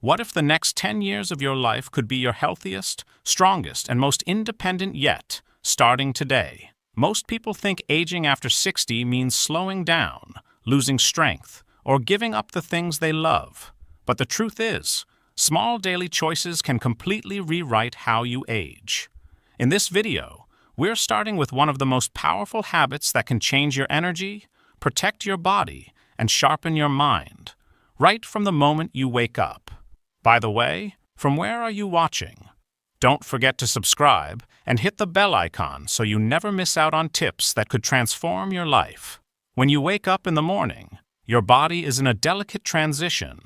What if the next 10 years of your life could be your healthiest, strongest, and most independent yet, starting today? Most people think aging after 60 means slowing down, losing strength, or giving up the things they love. But the truth is, small daily choices can completely rewrite how you age. In this video, we're starting with one of the most powerful habits that can change your energy, protect your body, and sharpen your mind, right from the moment you wake up. By the way, from where are you watching? Don't forget to subscribe and hit the bell icon so you never miss out on tips that could transform your life. When you wake up in the morning, your body is in a delicate transition.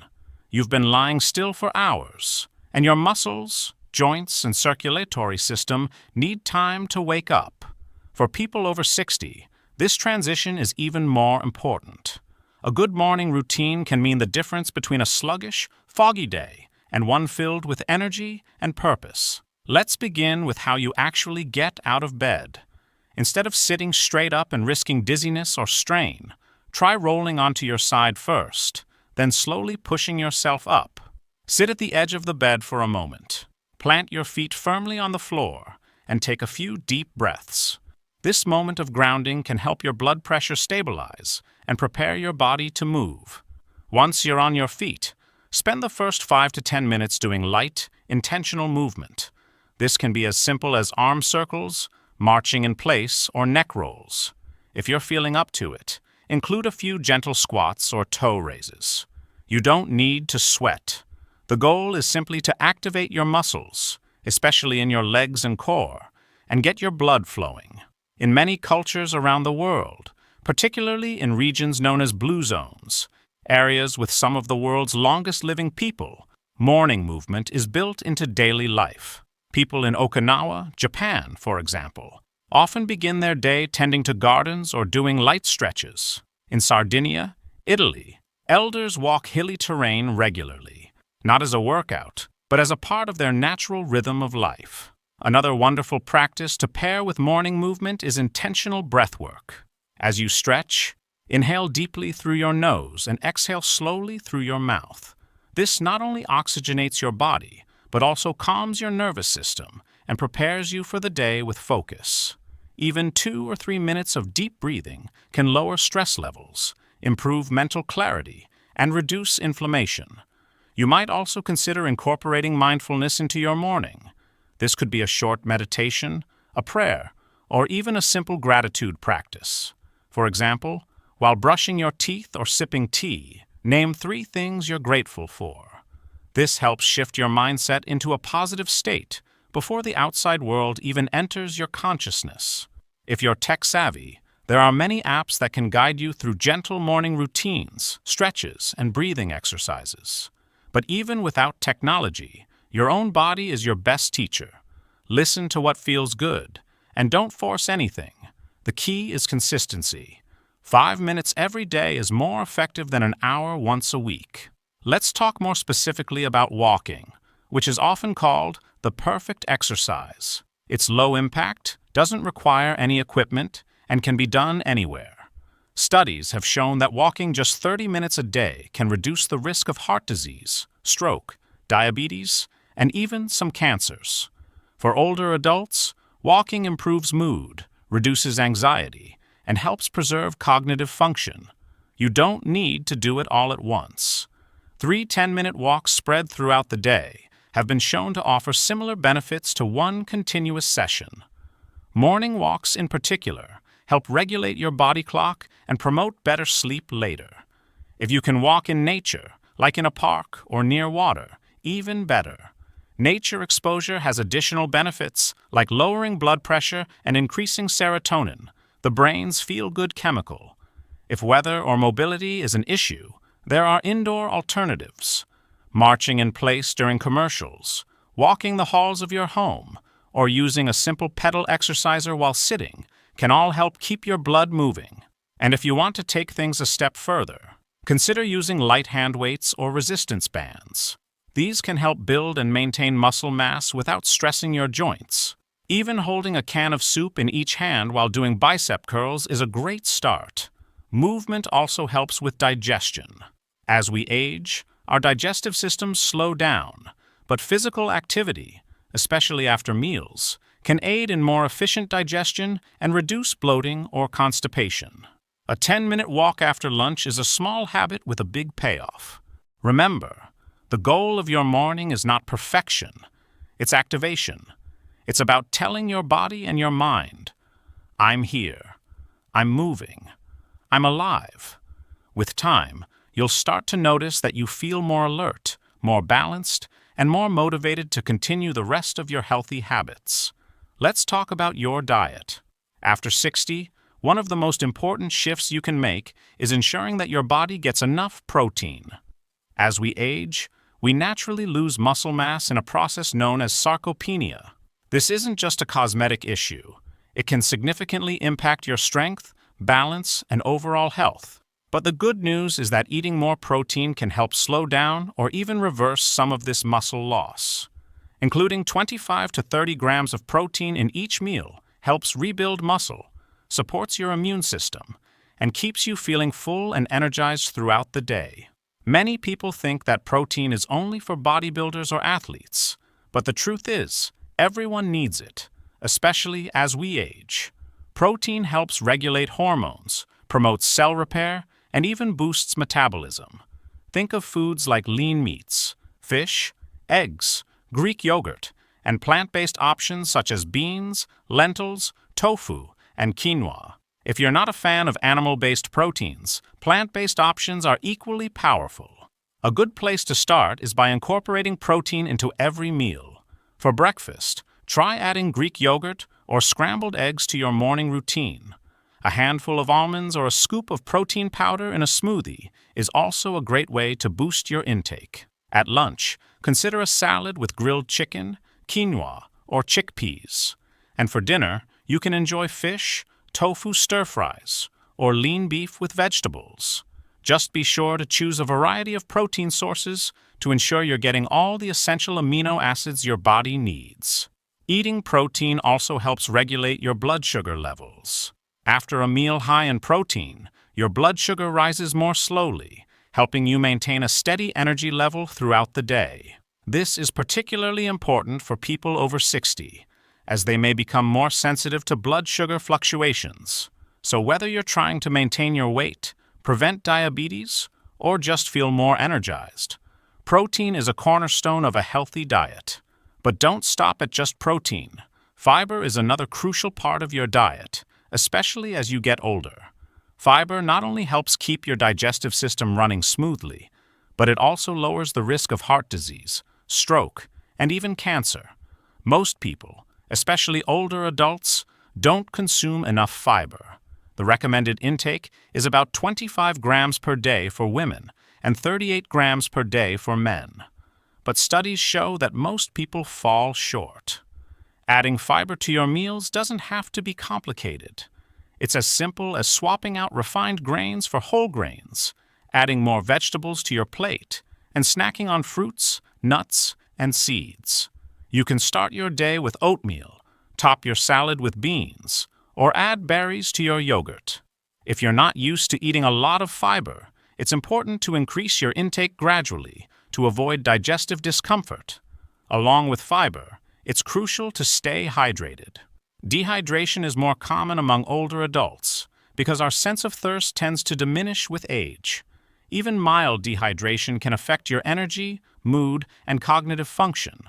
You've been lying still for hours, and your muscles, joints, and circulatory system need time to wake up. For people over 60, this transition is even more important. A good morning routine can mean the difference between a sluggish, foggy day and one filled with energy and purpose. Let's begin with how you actually get out of bed. Instead of sitting straight up and risking dizziness or strain, try rolling onto your side first, then slowly pushing yourself up. Sit at the edge of the bed for a moment. Plant your feet firmly on the floor and take a few deep breaths. This moment of grounding can help your blood pressure stabilize and prepare your body to move. Once you're on your feet, spend the first 5 to 10 minutes doing light, intentional movement. This can be as simple as arm circles, marching in place, or neck rolls. If you're feeling up to it, include a few gentle squats or toe raises. You don't need to sweat. The goal is simply to activate your muscles, especially in your legs and core, and get your blood flowing. In many cultures around the world, particularly in regions known as blue zones, areas with some of the world's longest living people, morning movement is built into daily life. People in Okinawa, Japan, for example, often begin their day tending to gardens or doing light stretches. In Sardinia, Italy, elders walk hilly terrain regularly, not as a workout, but as a part of their natural rhythm of life. Another wonderful practice to pair with morning movement is intentional breath work. As you stretch, inhale deeply through your nose and exhale slowly through your mouth. This not only oxygenates your body, but also calms your nervous system and prepares you for the day with focus. Even 2 or 3 minutes of deep breathing can lower stress levels, improve mental clarity, and reduce inflammation. You might also consider incorporating mindfulness into your morning. This could be a short meditation, a prayer, or even a simple gratitude practice. For example, while brushing your teeth or sipping tea, name 3 things you're grateful for. This helps shift your mindset into a positive state before the outside world even enters your consciousness. If you're tech-savvy, there are many apps that can guide you through gentle morning routines, stretches, and breathing exercises. But even without technology, your own body is your best teacher. Listen to what feels good, and don't force anything. The key is consistency. 5 minutes every day is more effective than an hour once a week. Let's talk more specifically about walking, which is often called the perfect exercise. It's low impact, doesn't require any equipment, and can be done anywhere. Studies have shown that walking just 30 minutes a day can reduce the risk of heart disease, stroke, diabetes, and even some cancers. For older adults, walking improves mood, reduces anxiety, and helps preserve cognitive function. You don't need to do it all at once. 3 10-minute walks spread throughout the day have been shown to offer similar benefits to one continuous session. Morning walks in particular help regulate your body clock and promote better sleep later. If you can walk in nature, like in a park or near water, even better. Nature exposure has additional benefits like lowering blood pressure and increasing serotonin, the brain's feel-good chemical. If weather or mobility is an issue, there are indoor alternatives. Marching in place during commercials, walking the halls of your home, or using a simple pedal exerciser while sitting can all help keep your blood moving. And if you want to take things a step further, consider using light hand weights or resistance bands. These can help build and maintain muscle mass without stressing your joints. Even holding a can of soup in each hand while doing bicep curls is a great start. Movement also helps with digestion. As we age, our digestive systems slow down, but physical activity, especially after meals, can aid in more efficient digestion and reduce bloating or constipation. A 10-minute walk after lunch is a small habit with a big payoff. Remember, the goal of your morning is not perfection, it's activation. It's about telling your body and your mind, I'm here, I'm moving, I'm alive. With time, you'll start to notice that you feel more alert, more balanced, and more motivated to continue the rest of your healthy habits. Let's talk about your diet. After 60, one of the most important shifts you can make is ensuring that your body gets enough protein. As we age, we naturally lose muscle mass in a process known as sarcopenia. This isn't just a cosmetic issue. It can significantly impact your strength, balance, and overall health. But the good news is that eating more protein can help slow down or even reverse some of this muscle loss. Including 25 to 30 grams of protein in each meal helps rebuild muscle, supports your immune system, and keeps you feeling full and energized throughout the day. Many people think that protein is only for bodybuilders or athletes, but the truth is, everyone needs it, especially as we age. Protein helps regulate hormones, promotes cell repair, and even boosts metabolism. Think of foods like lean meats, fish, eggs, Greek yogurt, and plant-based options such as beans, lentils, tofu, and quinoa. If you're not a fan of animal-based proteins, plant-based options are equally powerful. A good place to start is by incorporating protein into every meal. For breakfast, try adding Greek yogurt or scrambled eggs to your morning routine. A handful of almonds or a scoop of protein powder in a smoothie is also a great way to boost your intake. At lunch, consider a salad with grilled chicken, quinoa, or chickpeas. And for dinner, you can enjoy fish, tofu stir-fries, or lean beef with vegetables. Just be sure to choose a variety of protein sources to ensure you're getting all the essential amino acids your body needs. Eating protein also helps regulate your blood sugar levels. After a meal high in protein, your blood sugar rises more slowly, helping you maintain a steady energy level throughout the day. This is particularly important for people over 60, as they may become more sensitive to blood sugar fluctuations. So whether you're trying to maintain your weight, prevent diabetes, or just feel more energized, protein is a cornerstone of a healthy diet. But don't stop at just protein. Fiber is another crucial part of your diet, especially as you get older. Fiber not only helps keep your digestive system running smoothly, but it also lowers the risk of heart disease, stroke, and even cancer. Most people, especially older adults, don't consume enough fiber. The recommended intake is about 25 grams per day for women and 38 grams per day for men. But studies show that most people fall short. Adding fiber to your meals doesn't have to be complicated. It's as simple as swapping out refined grains for whole grains, adding more vegetables to your plate, and snacking on fruits, nuts, and seeds. You can start your day with oatmeal, top your salad with beans, or add berries to your yogurt. If you're not used to eating a lot of fiber, it's important to increase your intake gradually to avoid digestive discomfort. Along with fiber, it's crucial to stay hydrated. Dehydration is more common among older adults because our sense of thirst tends to diminish with age. Even mild dehydration can affect your energy, mood, and cognitive function.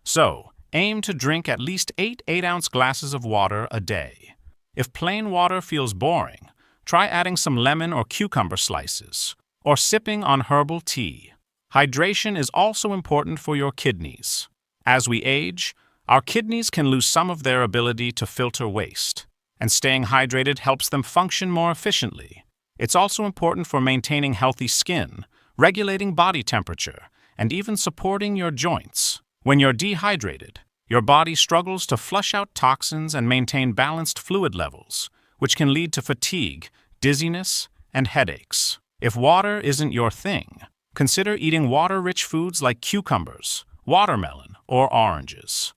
So, aim to drink at least 8 8-ounce glasses of water a day. If plain water feels boring, try adding some lemon or cucumber slices, or sipping on herbal tea. Hydration is also important for your kidneys. As we age, our kidneys can lose some of their ability to filter waste, and staying hydrated helps them function more efficiently. It's also important for maintaining healthy skin, regulating body temperature, and even supporting your joints. When you're dehydrated, your body struggles to flush out toxins and maintain balanced fluid levels, which can lead to fatigue, dizziness, and headaches. If water isn't your thing, consider eating water-rich foods like cucumbers, watermelon, or oranges.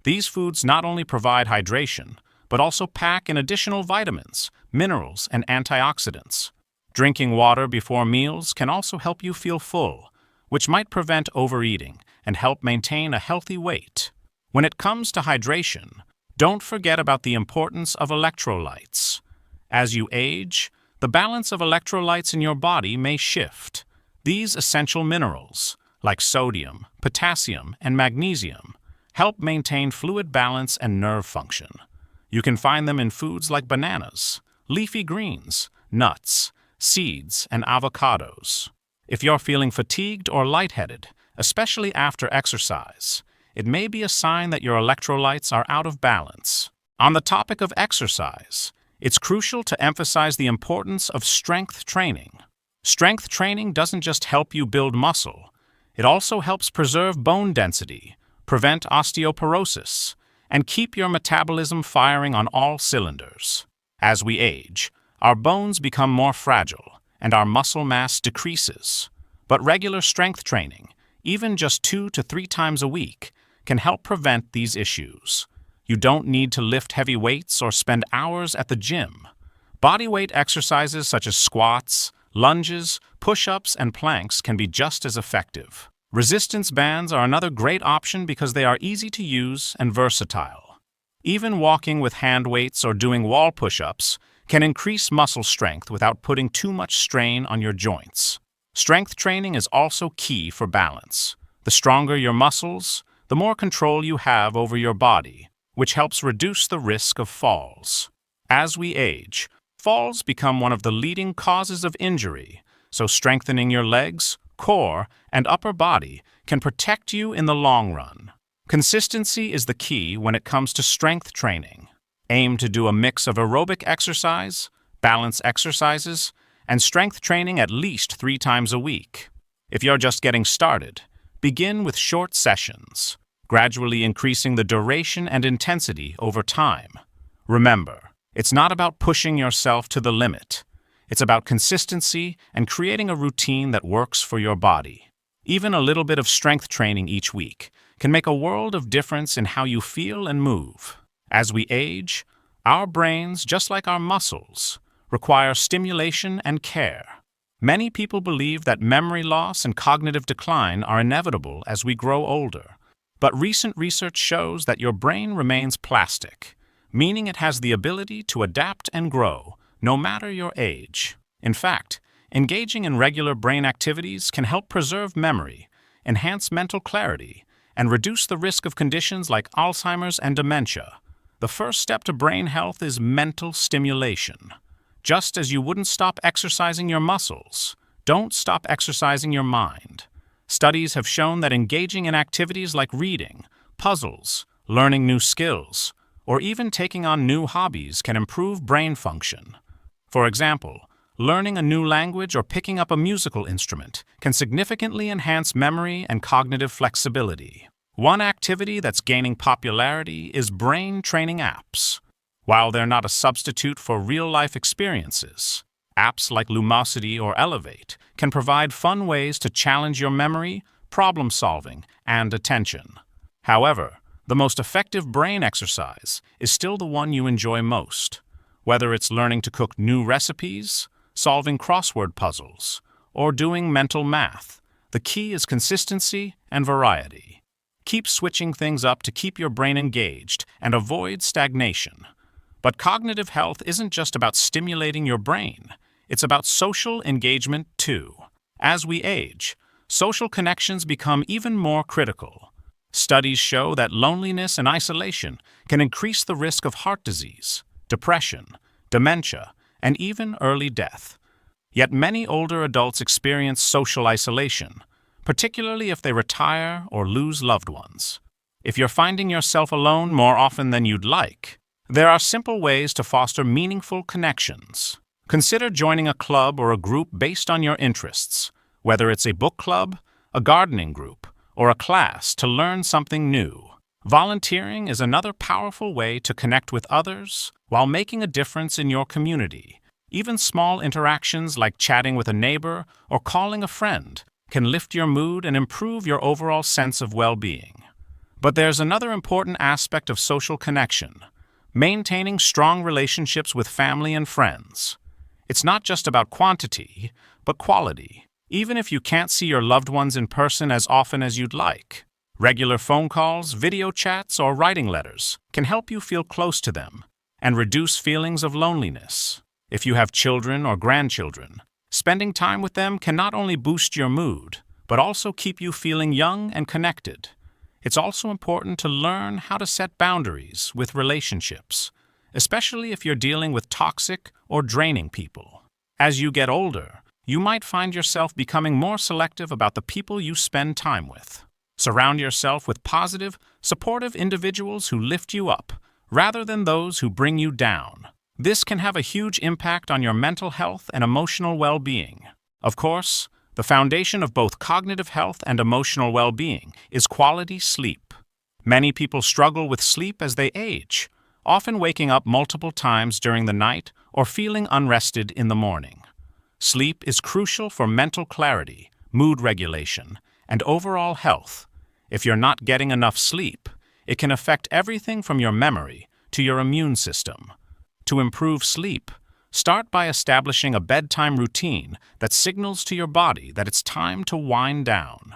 These foods not only provide hydration, but also pack in additional vitamins, minerals, and antioxidants. Drinking water before meals can also help you feel full, which might prevent overeating and help maintain a healthy weight. When it comes to hydration, don't forget about the importance of electrolytes. As you age, the balance of electrolytes in your body may shift. These essential minerals, like sodium, potassium, and magnesium, help maintain fluid balance and nerve function. You can find them in foods like bananas, leafy greens, nuts, seeds, and avocados. If you're feeling fatigued or lightheaded, especially after exercise, it may be a sign that your electrolytes are out of balance. On the topic of exercise, it's crucial to emphasize the importance of strength training. Strength training doesn't just help you build muscle, it also helps preserve bone density, prevent osteoporosis, and keep your metabolism firing on all cylinders. As we age, our bones become more fragile and our muscle mass decreases. But regular strength training, even just 2 to 3 times a week, can help prevent these issues. You don't need to lift heavy weights or spend hours at the gym. Bodyweight exercises such as squats, lunges, push-ups, and planks can be just as effective. Resistance bands are another great option because they are easy to use and versatile. Even walking with hand weights or doing wall push-ups can increase muscle strength without putting too much strain on your joints. Strength training is also key for balance. The stronger your muscles, the more control you have over your body, which helps reduce the risk of falls. As we age, falls become one of the leading causes of injury, so strengthening your legs, core, and upper body can protect you in the long run. Consistency is the key when it comes to strength training. Aim to do a mix of aerobic exercise, balance exercises, and strength training at least 3 times a week. If you're just getting started, begin with short sessions, gradually increasing the duration and intensity over time. Remember, it's not about pushing yourself to the limit. It's about consistency and creating a routine that works for your body. Even a little bit of strength training each week can make a world of difference in how you feel and move. As we age, our brains, just like our muscles, require stimulation and care. Many people believe that memory loss and cognitive decline are inevitable as we grow older. But recent research shows that your brain remains plastic, meaning it has the ability to adapt and grow, no matter your age. In fact, engaging in regular brain activities can help preserve memory, enhance mental clarity, and reduce the risk of conditions like Alzheimer's and dementia. The first step to brain health is mental stimulation. Just as you wouldn't stop exercising your muscles, don't stop exercising your mind. Studies have shown that engaging in activities like reading, puzzles, learning new skills, or even taking on new hobbies can improve brain function. For example, learning a new language or picking up a musical instrument can significantly enhance memory and cognitive flexibility. One activity that's gaining popularity is brain training apps. While they're not a substitute for real-life experiences, apps like Lumosity or Elevate can provide fun ways to challenge your memory, problem-solving, and attention. However, the most effective brain exercise is still the one you enjoy most. Whether it's learning to cook new recipes, solving crossword puzzles, or doing mental math, the key is consistency and variety. Keep switching things up to keep your brain engaged and avoid stagnation. But cognitive health isn't just about stimulating your brain. It's about social engagement too. As we age, social connections become even more critical. Studies show that loneliness and isolation can increase the risk of heart disease, depression, dementia, and even early death. Yet many older adults experience social isolation, particularly if they retire or lose loved ones. If you're finding yourself alone more often than you'd like, there are simple ways to foster meaningful connections. Consider joining a club or a group based on your interests, whether it's a book club, a gardening group, or a class to learn something new. Volunteering is another powerful way to connect with others while making a difference in your community. Even small interactions like chatting with a neighbor or calling a friend can lift your mood and improve your overall sense of well-being. But there's another important aspect of social connection: maintaining strong relationships with family and friends. It's not just about quantity, but quality. even if you can't see your loved ones in person as often as you'd like. Regular phone calls, video chats, or writing letters can help you feel close to them and reduce feelings of loneliness. If you have children or grandchildren, spending time with them can not only boost your mood, but also keep you feeling young and connected. It's also important to learn how to set boundaries with relationships, especially if you're dealing with toxic or draining people. As you get older, you might find yourself becoming more selective about the people you spend time with. Surround yourself with positive, supportive individuals who lift you up, rather than those who bring you down. This can have a huge impact on your mental health and emotional well-being. Of course, the foundation of both cognitive health and emotional well-being is quality sleep. Many people struggle with sleep as they age, often waking up multiple times during the night or feeling unrested in the morning. Sleep is crucial for mental clarity, mood regulation, and overall health. If you're not getting enough sleep, it can affect everything from your memory to your immune system. To improve sleep, start by establishing a bedtime routine that signals to your body that it's time to wind down.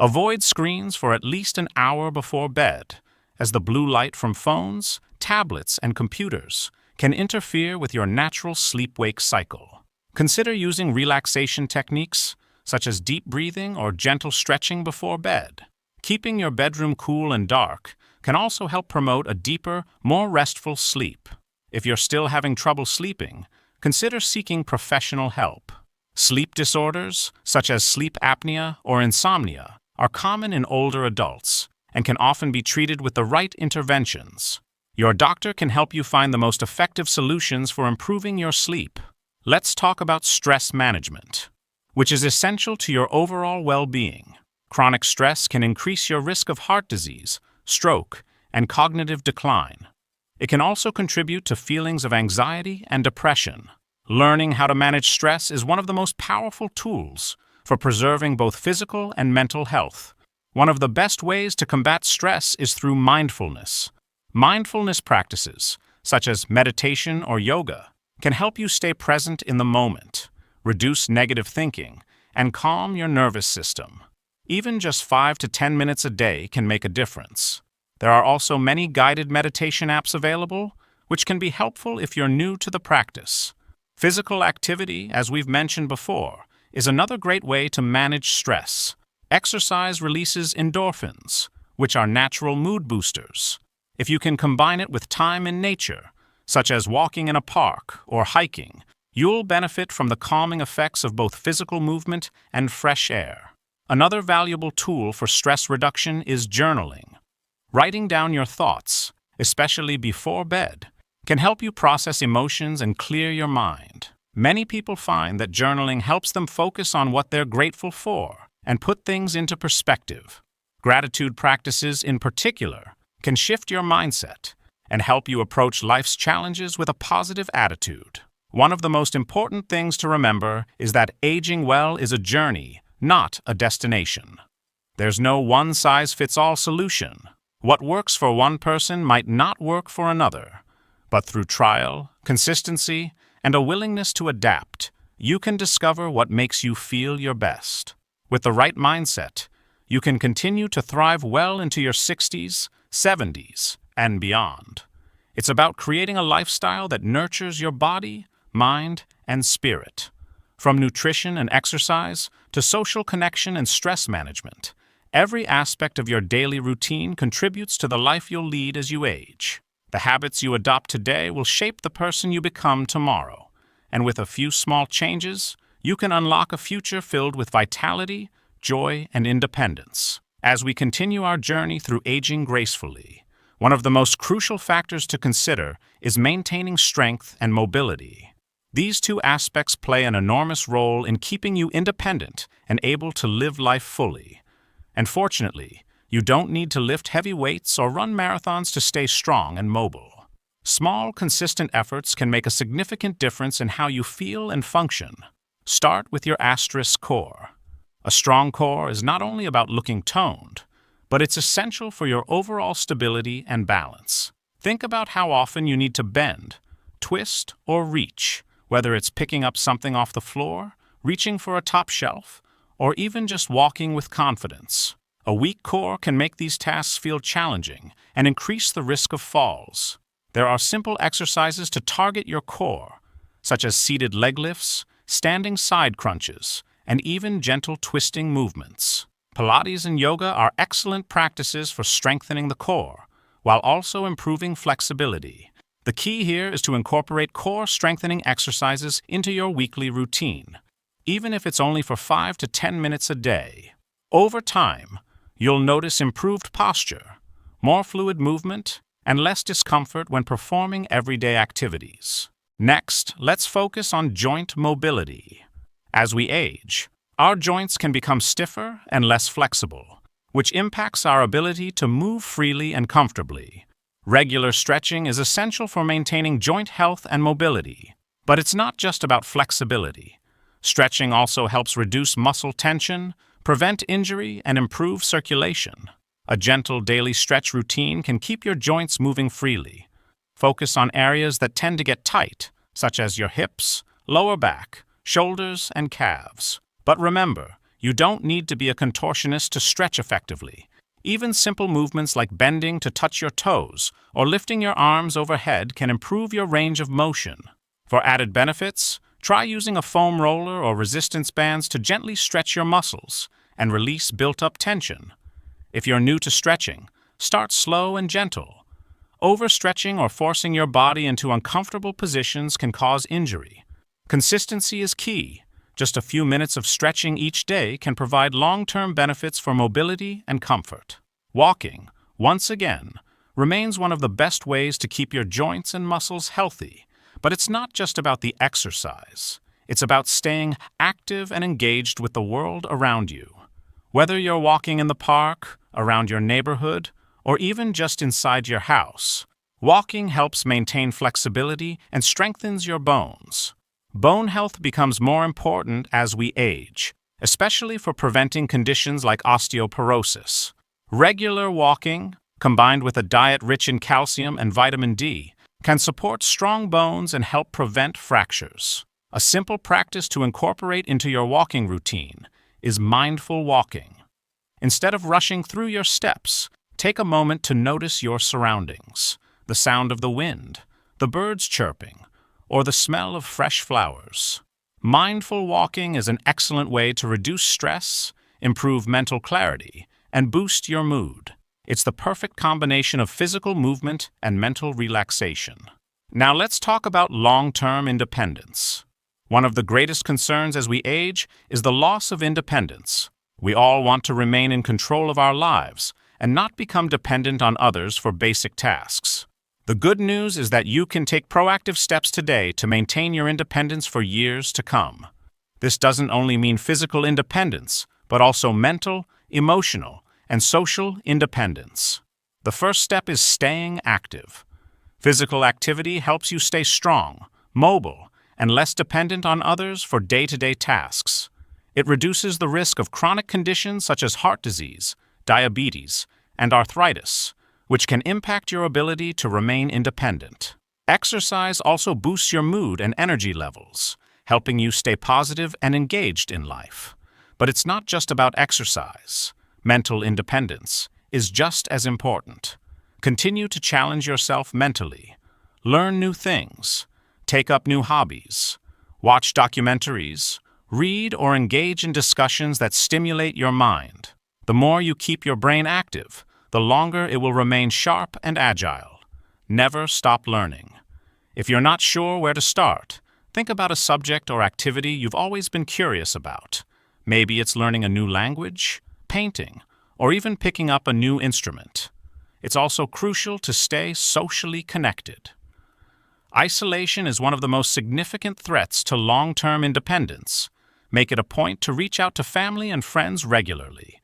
Avoid screens for at least an hour before bed, as the blue light from phones, tablets, and computers can interfere with your natural sleep-wake cycle. Consider using relaxation techniques, such as deep breathing or gentle stretching before bed. Keeping your bedroom cool and dark can also help promote a deeper, more restful sleep. If you're still having trouble sleeping, consider seeking professional help. Sleep disorders, such as sleep apnea or insomnia, are common in older adults and can often be treated with the right interventions. Your doctor can help you find the most effective solutions for improving your sleep. Let's talk about stress management, which is essential to your overall well-being. Chronic stress can increase your risk of heart disease, stroke, and cognitive decline. It can also contribute to feelings of anxiety and depression. Learning how to manage stress is one of the most powerful tools for preserving both physical and mental health. One of the best ways to combat stress is through mindfulness. Mindfulness practices, such as meditation or yoga, can help you stay present in the moment, reduce negative thinking, and calm your nervous system. Even just 5 to 10 minutes a day can make a difference. There are also many guided meditation apps available, which can be helpful if you're new to the practice. Physical activity, as we've mentioned before, is another great way to manage stress. Exercise releases endorphins, which are natural mood boosters. If you can combine it with time in nature, such as walking in a park or hiking, you'll benefit from the calming effects of both physical movement and fresh air. Another valuable tool for stress reduction is journaling. Writing down your thoughts, especially before bed, can help you process emotions and clear your mind. Many people find that journaling helps them focus on what they're grateful for and put things into perspective. Gratitude practices, in particular, can shift your mindset and help you approach life's challenges with a positive attitude. One of the most important things to remember is that aging well is a journey, not a destination. There's no one-size-fits-all solution. What works for one person might not work for another, but through trial, consistency, and a willingness to adapt, you can discover what makes you feel your best. With the right mindset, you can continue to thrive well into your 60s, 70s, and beyond. It's about creating a lifestyle that nurtures your body, mind, and spirit. From nutrition and exercise to social connection and stress management, every aspect of your daily routine contributes to the life you'll lead as you age. The habits you adopt today will shape the person you become tomorrow, and with a few small changes, you can unlock a future filled with vitality, joy, and independence. As we continue our journey through aging gracefully, one of the most crucial factors to consider is maintaining strength and mobility. These two aspects play an enormous role in keeping you independent and able to live life fully. And fortunately, you don't need to lift heavy weights or run marathons to stay strong and mobile. Small, consistent efforts can make a significant difference in how you feel and function. Start with your asterisk core. A strong core is not only about looking toned, but it's essential for your overall stability and balance. Think about how often you need to bend, twist, or reach, whether it's picking up something off the floor, reaching for a top shelf, or even just walking with confidence. A weak core can make these tasks feel challenging and increase the risk of falls. There are simple exercises to target your core, such as seated leg lifts, standing side crunches, and even gentle twisting movements. Pilates and yoga are excellent practices for strengthening the core, while also improving flexibility. The key here is to incorporate core strengthening exercises into your weekly routine, even if it's only for 5 to 10 minutes a day. Over time, you'll notice improved posture, more fluid movement, and less discomfort when performing everyday activities. Next, let's focus on joint mobility. As we age, our joints can become stiffer and less flexible, which impacts our ability to move freely and comfortably. Regular stretching is essential for maintaining joint health and mobility, but it's not just about flexibility. Stretching also helps reduce muscle tension, prevent injury, and improve circulation. A gentle daily stretch routine can keep your joints moving freely. Focus on areas that tend to get tight, such as your hips, lower back, shoulders, and calves. But remember, you don't need to be a contortionist to stretch effectively. Even simple movements like bending to touch your toes or lifting your arms overhead can improve your range of motion. For added benefits, try using a foam roller or resistance bands to gently stretch your muscles and release built-up tension. If you're new to stretching, start slow and gentle. Overstretching or forcing your body into uncomfortable positions can cause injury. Consistency is key. Just a few minutes of stretching each day can provide long-term benefits for mobility and comfort. Walking, once again, remains one of the best ways to keep your joints and muscles healthy. But it's not just about the exercise. It's about staying active and engaged with the world around you. Whether you're walking in the park, around your neighborhood, or even just inside your house, walking helps maintain flexibility and strengthens your bones. Bone health becomes more important as we age, especially for preventing conditions like osteoporosis. Regular walking, combined with a diet rich in calcium and vitamin D, can support strong bones and help prevent fractures. A simple practice to incorporate into your walking routine is mindful walking. Instead of rushing through your steps, take a moment to notice your surroundings, the sound of the wind, the birds chirping, or the smell of fresh flowers. Mindful walking is an excellent way to reduce stress, improve mental clarity, and boost your mood. It's the perfect combination of physical movement and mental relaxation. Now let's talk about long-term independence. One of the greatest concerns as we age is the loss of independence. We all want to remain in control of our lives and not become dependent on others for basic tasks. The good news is that you can take proactive steps today to maintain your independence for years to come. This doesn't only mean physical independence, but also mental, emotional, and social independence. The first step is staying active. Physical activity helps you stay strong, mobile, and less dependent on others for day-to-day tasks. It reduces the risk of chronic conditions such as heart disease, diabetes, and arthritis, which can impact your ability to remain independent. Exercise also boosts your mood and energy levels, helping you stay positive and engaged in life. But it's not just about exercise. Mental independence is just as important. Continue to challenge yourself mentally. Learn new things. Take up new hobbies. Watch documentaries. Read or engage in discussions that stimulate your mind. The more you keep your brain active, the longer it will remain sharp and agile. Never stop learning. If you're not sure where to start, think about a subject or activity you've always been curious about. Maybe it's learning a new language, painting, or even picking up a new instrument. It's also crucial to stay socially connected. Isolation is one of the most significant threats to long-term independence. Make it a point to reach out to family and friends regularly.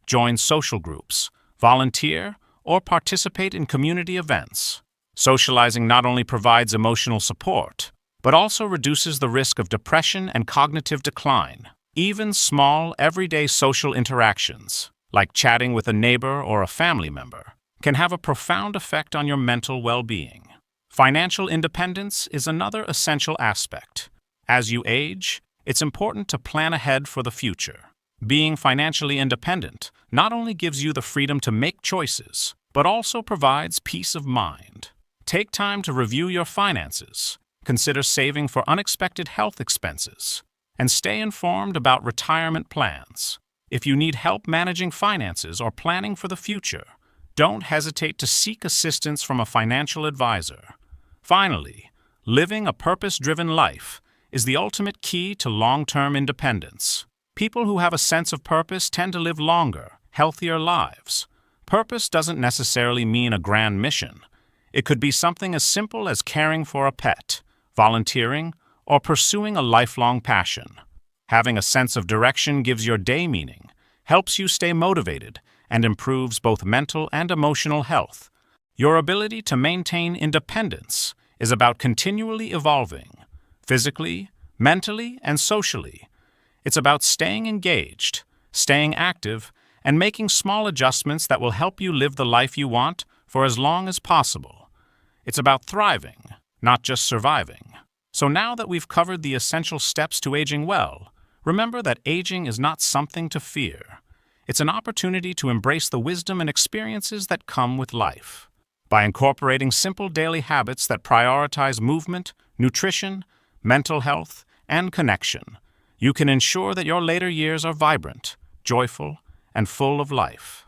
Join social groups, volunteer, or participate in community events. Socializing not only provides emotional support, but also reduces the risk of depression and cognitive decline. Even small, everyday social interactions, like chatting with a neighbor or a family member, can have a profound effect on your mental well-being. Financial independence is another essential aspect. As you age, it's important to plan ahead for the future. Being financially independent not only gives you the freedom to make choices, but also provides peace of mind. Take time to review your finances, consider saving for unexpected health expenses, and stay informed about retirement plans. If you need help managing finances or planning for the future, don't hesitate to seek assistance from a financial advisor. Finally, living a purpose-driven life is the ultimate key to long-term independence. People who have a sense of purpose tend to live longer, healthier lives. Purpose doesn't necessarily mean a grand mission. It could be something as simple as caring for a pet, volunteering, or pursuing a lifelong passion. Having a sense of direction gives your day meaning, helps you stay motivated, and improves both mental and emotional health. Your ability to maintain independence is about continually evolving, physically, mentally, and socially. It's about staying engaged, staying active, and making small adjustments that will help you live the life you want for as long as possible. It's about thriving, not just surviving. So now that we've covered the essential steps to aging well, remember that aging is not something to fear. It's an opportunity to embrace the wisdom and experiences that come with life. By incorporating simple daily habits that prioritize movement, nutrition, mental health, and connection, you can ensure that your later years are vibrant, joyful, and full of life.